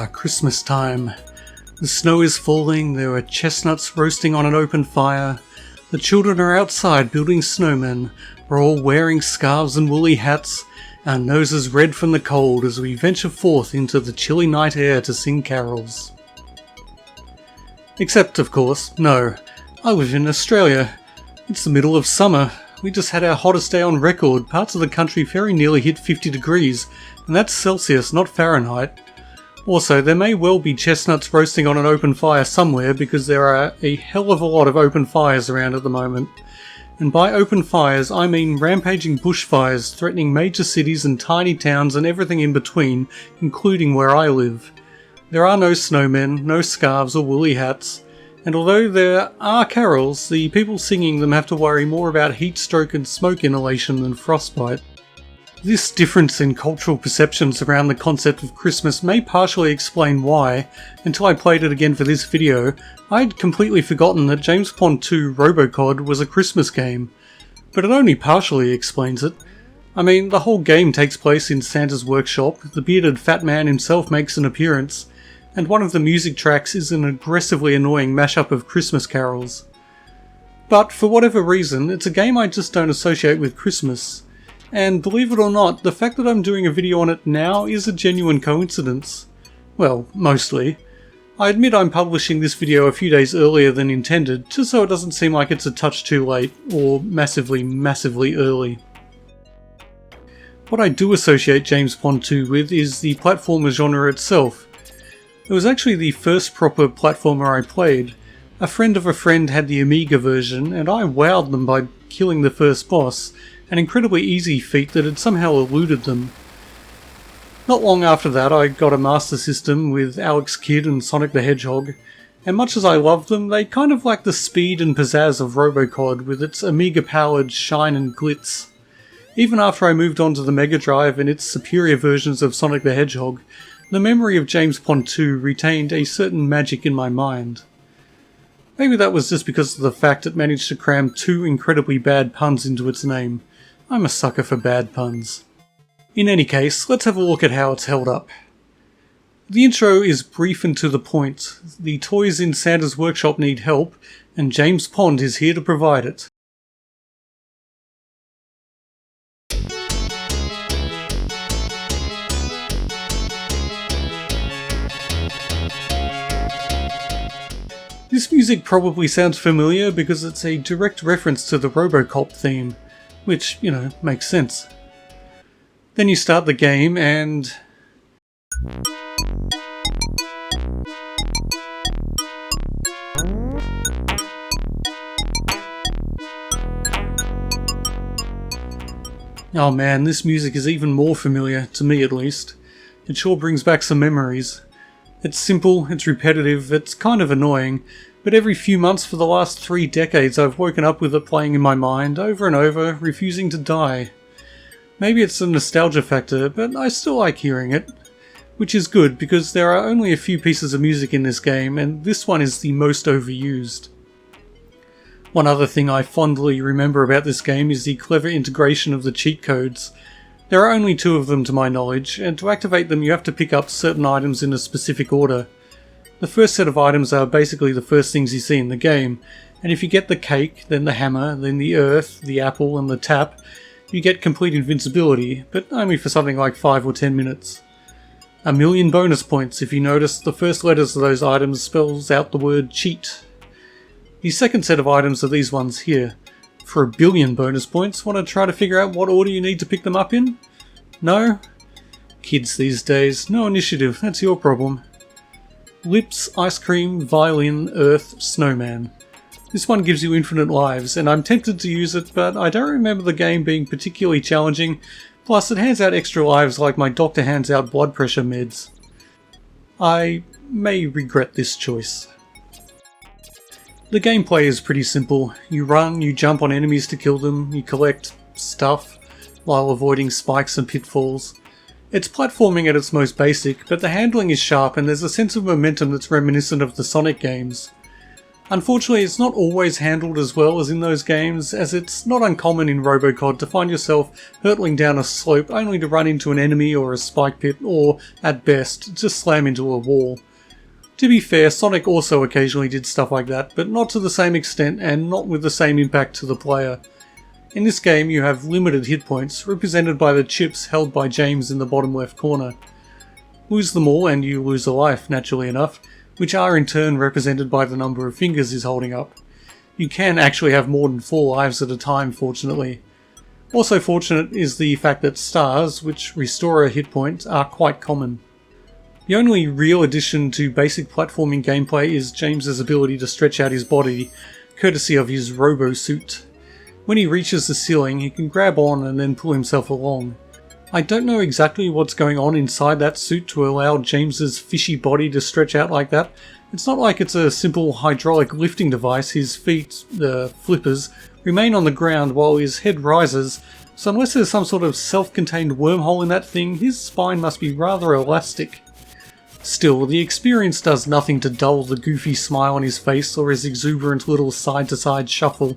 Christmas time. The snow is falling, there are chestnuts roasting on an open fire. The children are outside building snowmen. We're all wearing scarves and woolly hats, our noses red from the cold as we venture forth into the chilly night air to sing carols. Except, of course, no. I live in Australia. It's the middle of summer. We just had our hottest day on record. Parts of the country very nearly hit 50 degrees, and that's Celsius, not Fahrenheit. Also, there may well be chestnuts roasting on an open fire somewhere because there are a hell of a lot of open fires around at the moment. And by open fires, I mean rampaging bushfires threatening major cities and tiny towns and everything in between, including where I live. There are no snowmen, no scarves or woolly hats, and although there are carols, the people singing them have to worry more about heat stroke and smoke inhalation than frostbite. This difference in cultural perceptions around the concept of Christmas may partially explain why, until I played it again for this video, I'd completely forgotten that James Bond 2 Robocod was a Christmas game. But it only partially explains it. I mean, the whole game takes place in Santa's workshop, the bearded fat man himself makes an appearance, and one of the music tracks is an aggressively annoying mashup of Christmas carols. But for whatever reason, it's a game I just don't associate with Christmas. And believe it or not, the fact that I'm doing a video on it now is a genuine coincidence. Well, mostly. I admit I'm publishing this video a few days earlier than intended, just so it doesn't seem like it's a touch too late, or massively early. What I do associate James Bond 2 with is the platformer genre itself. It was actually the first proper platformer I played. A friend of a friend had the Amiga version, and I wowed them by killing the first boss, an incredibly easy feat that had somehow eluded them. Not long after that I got a Master System with Alex Kidd and Sonic the Hedgehog, and much as I loved them, they kind of lacked the speed and pizzazz of Robocod with its Amiga-powered shine and glitz. Even after I moved on to the Mega Drive and its superior versions of Sonic the Hedgehog, the memory of James Bond 2 retained a certain magic in my mind. Maybe that was just because of the fact it managed to cram two incredibly bad puns into its name. I'm a sucker for bad puns. In any case, let's have a look at how it's held up. The intro is brief and to the point. The toys in Santa's workshop need help, and James Bond is here to provide it. This music probably sounds familiar because it's a direct reference to the Robocop theme, which, makes sense. Then you start the game and... oh man, this music is even more familiar, to me at least. It sure brings back some memories. It's simple, it's repetitive, it's kind of annoying, but every few months for the last 3 decades I've woken up with it playing in my mind, over and over, refusing to die. Maybe it's a nostalgia factor, but I still like hearing it. Which is good, because there are only a few pieces of music in this game, and this one is the most overused. One other thing I fondly remember about this game is the clever integration of the cheat codes. There are only 2 of them to my knowledge, and to activate them you have to pick up certain items in a specific order. The first set of items are basically the first things you see in the game, and if you get the cake, then the hammer, then the earth, the apple and the tap, you get complete invincibility, but only for something like 5 or 10 minutes. 1,000,000 bonus points if you notice the first letters of those items spells out the word cheat. The second set of items are these ones here. For 1,000,000,000 bonus points, want to try to figure out what order you need to pick them up in? No? Kids these days, no initiative, that's your problem. Lips, ice cream, violin, earth, snowman. This one gives you infinite lives, and I'm tempted to use it, but I don't remember the game being particularly challenging, plus it hands out extra lives like my doctor hands out blood pressure meds. I may regret this choice. The gameplay is pretty simple. You run, you jump on enemies to kill them, you collect stuff, while avoiding spikes and pitfalls. It's platforming at its most basic, but the handling is sharp and there's a sense of momentum that's reminiscent of the Sonic games. Unfortunately, it's not always handled as well as in those games, as it's not uncommon in Robocod to find yourself hurtling down a slope only to run into an enemy or a spike pit, or, at best, just slam into a wall. To be fair, Sonic also occasionally did stuff like that, but not to the same extent and not with the same impact to the player. In this game you have limited hit points, represented by the chips held by James in the bottom left corner. Lose them all and you lose a life, naturally enough, which are in turn represented by the number of fingers he's holding up. You can actually have more than 4 lives at a time, fortunately. Also fortunate is the fact that stars, which restore a hit point, are quite common. The only real addition to basic platforming gameplay is James's ability to stretch out his body, courtesy of his robo-suit. When he reaches the ceiling, he can grab on and then pull himself along. I don't know exactly what's going on inside that suit to allow James's fishy body to stretch out like that. It's not like it's a simple hydraulic lifting device. His feet, the flippers, remain on the ground while his head rises, so unless there's some sort of self-contained wormhole in that thing, his spine must be rather elastic. Still, the experience does nothing to dull the goofy smile on his face or his exuberant little side-to-side shuffle.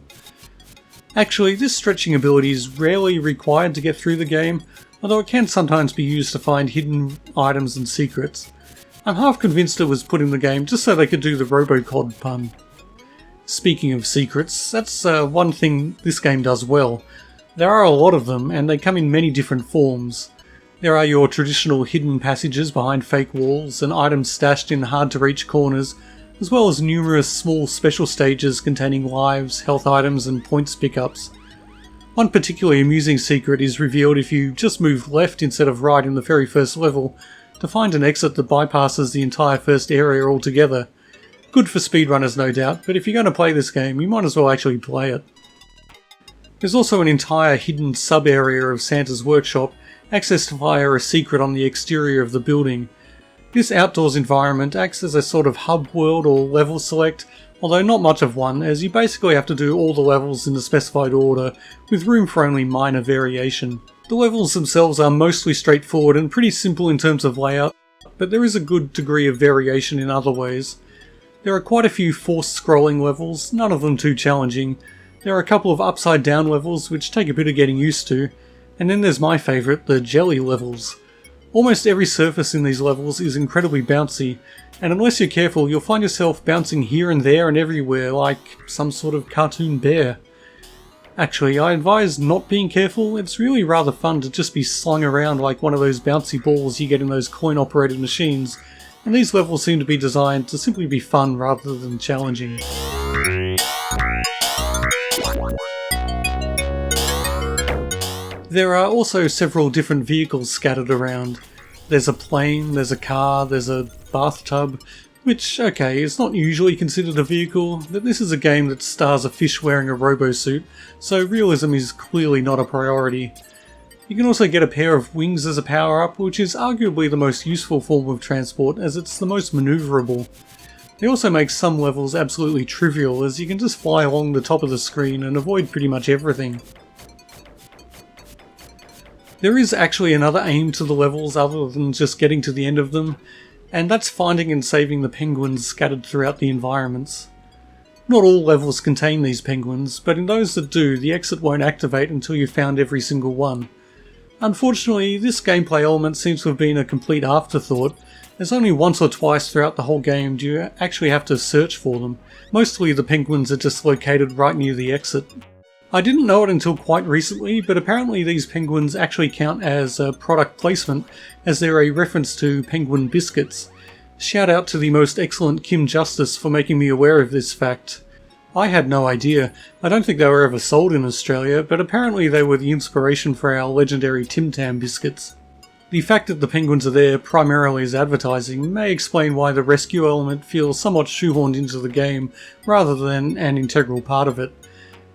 Actually, this stretching ability is rarely required to get through the game, although it can sometimes be used to find hidden items and secrets. I'm half convinced it was put in the game just so they could do the Robocod pun. Speaking of secrets, that's one thing this game does well. There are a lot of them, and they come in many different forms. There are your traditional hidden passages behind fake walls and items stashed in hard-to-reach corners, as well as numerous small special stages containing lives, health items and points pickups. One particularly amusing secret is revealed if you just move left instead of right in the very first level to find an exit that bypasses the entire first area altogether. Good for speedrunners no doubt, but if you're going to play this game you might as well actually play it. There's also an entire hidden sub-area of Santa's workshop, accessed via a secret on the exterior of the building. This outdoors environment acts as a sort of hub world or level select, although not much of one, as you basically have to do all the levels in the specified order, with room for only minor variation. The levels themselves are mostly straightforward and pretty simple in terms of layout, but there is a good degree of variation in other ways. There are quite a few forced scrolling levels, none of them too challenging. There are a couple of upside down levels which take a bit of getting used to, and then there's my favourite, the jelly levels. Almost every surface in these levels is incredibly bouncy, and unless you're careful you'll find yourself bouncing here and there and everywhere like some sort of cartoon bear. Actually, I advise not being careful. It's really rather fun to just be slung around like one of those bouncy balls you get in those coin-operated machines, and these levels seem to be designed to simply be fun rather than challenging. There are also several different vehicles scattered around. There's a plane, there's a car, there's a bathtub, which, okay, is not usually considered a vehicle, but this is a game that stars a fish wearing a robo-suit, so realism is clearly not a priority. You can also get a pair of wings as a power-up, which is arguably the most useful form of transport as it's the most manoeuvrable. They also make some levels absolutely trivial, as you can just fly along the top of the screen and avoid pretty much everything. There is actually another aim to the levels other than just getting to the end of them, and that's finding and saving the penguins scattered throughout the environments. Not all levels contain these penguins, but in those that do, the exit won't activate until you've found every single one. Unfortunately, this gameplay element seems to have been a complete afterthought, as only once or twice throughout the whole game do you actually have to search for them. Mostly the penguins are just located right near the exit. I didn't know it until quite recently, but apparently these penguins actually count as product placement, as they're a reference to penguin biscuits. Shout out to the most excellent Kim Justice for making me aware of this fact. I had no idea. I don't think they were ever sold in Australia, but apparently they were the inspiration for our legendary Tim Tam biscuits. The fact that the penguins are there primarily as advertising may explain why the rescue element feels somewhat shoehorned into the game, rather than an integral part of it.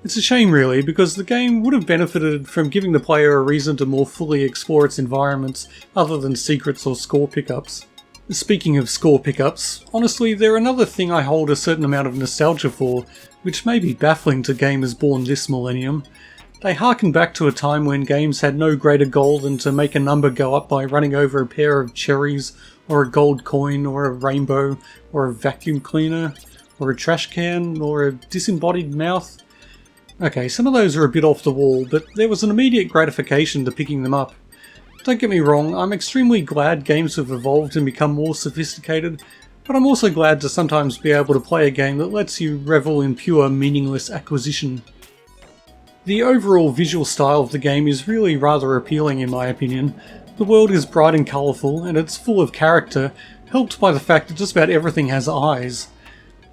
It's a shame really, because the game would have benefited from giving the player a reason to more fully explore its environments other than secrets or score pickups. Speaking of score pickups, honestly they're another thing I hold a certain amount of nostalgia for, which may be baffling to gamers born this millennium. They harken back to a time when games had no greater goal than to make a number go up by running over a pair of cherries, or a gold coin, or a rainbow, or a vacuum cleaner, or a trash can, or a disembodied mouth. Okay, some of those are a bit off the wall, but there was an immediate gratification to picking them up. Don't get me wrong, I'm extremely glad games have evolved and become more sophisticated, but I'm also glad to sometimes be able to play a game that lets you revel in pure, meaningless acquisition. The overall visual style of the game is really rather appealing in my opinion. The world is bright and colourful, and it's full of character, helped by the fact that just about everything has eyes.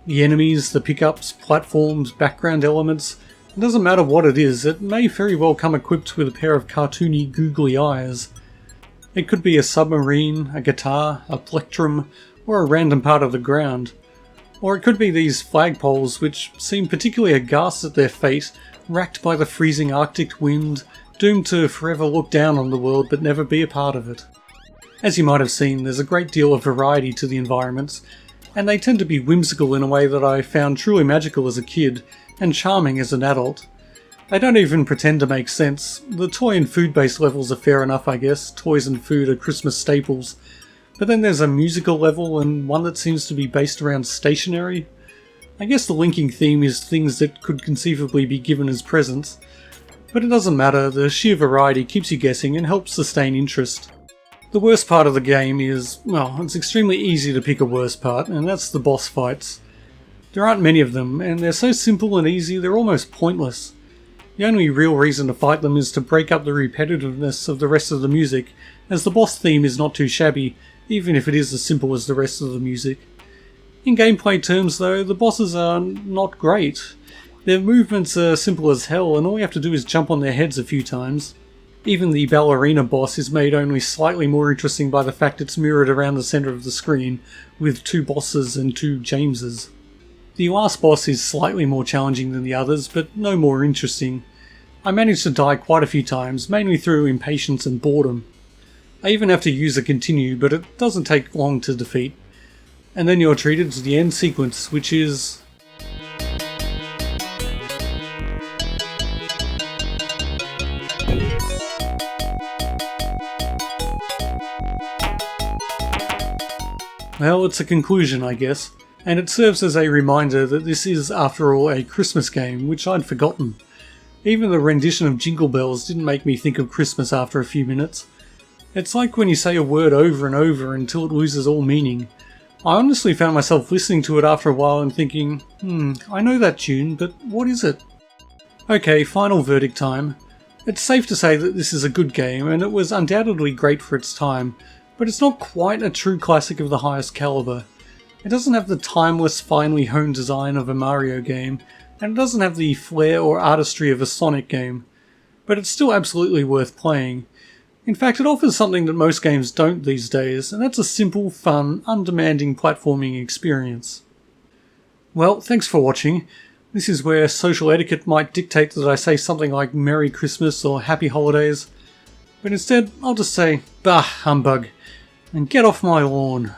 The enemies, the pickups, platforms, background elements, it doesn't matter what it is, it may very well come equipped with a pair of cartoony, googly eyes. It could be a submarine, a guitar, a plectrum, or a random part of the ground. Or it could be these flagpoles which seem particularly aghast at their fate, racked by the freezing Arctic wind, doomed to forever look down on the world but never be a part of it. As you might have seen, there's a great deal of variety to the environments, and they tend to be whimsical in a way that I found truly magical as a kid, and charming as an adult. They don't even pretend to make sense. The toy and food-based levels are fair enough, I guess. Toys and food are Christmas staples. But then there's a musical level and one that seems to be based around stationery. I guess the linking theme is things that could conceivably be given as presents. But it doesn't matter, the sheer variety keeps you guessing and helps sustain interest. The worst part of the game is, well, it's extremely easy to pick a worst part, and that's the boss fights. There aren't many of them, and they're so simple and easy they're almost pointless. The only real reason to fight them is to break up the repetitiveness of the rest of the music, as the boss theme is not too shabby, even if it is as simple as the rest of the music. In gameplay terms though, the bosses are not great. Their movements are simple as hell, and all you have to do is jump on their heads a few times. Even the ballerina boss is made only slightly more interesting by the fact it's mirrored around the centre of the screen, with 2 bosses and 2 Jameses. The last boss is slightly more challenging than the others, but no more interesting. I managed to die quite a few times, mainly through impatience and boredom. I even have to use a continue, but it doesn't take long to defeat. And then you're treated to the end sequence, which is... well, it's a conclusion, I guess. And it serves as a reminder that this is, after all, a Christmas game, which I'd forgotten. Even the rendition of Jingle Bells didn't make me think of Christmas after a few minutes. It's like when you say a word over and over until it loses all meaning. I honestly found myself listening to it after a while and thinking, I know that tune, but what is it? Okay, final verdict time. It's safe to say that this is a good game, and it was undoubtedly great for its time, but it's not quite a true classic of the highest caliber. It doesn't have the timeless, finely honed design of a Mario game, and it doesn't have the flair or artistry of a Sonic game. But it's still absolutely worth playing. In fact, it offers something that most games don't these days, and that's a simple, fun, undemanding platforming experience. Well, thanks for watching. This is where social etiquette might dictate that I say something like Merry Christmas or Happy Holidays, but instead I'll just say, bah humbug, and get off my lawn.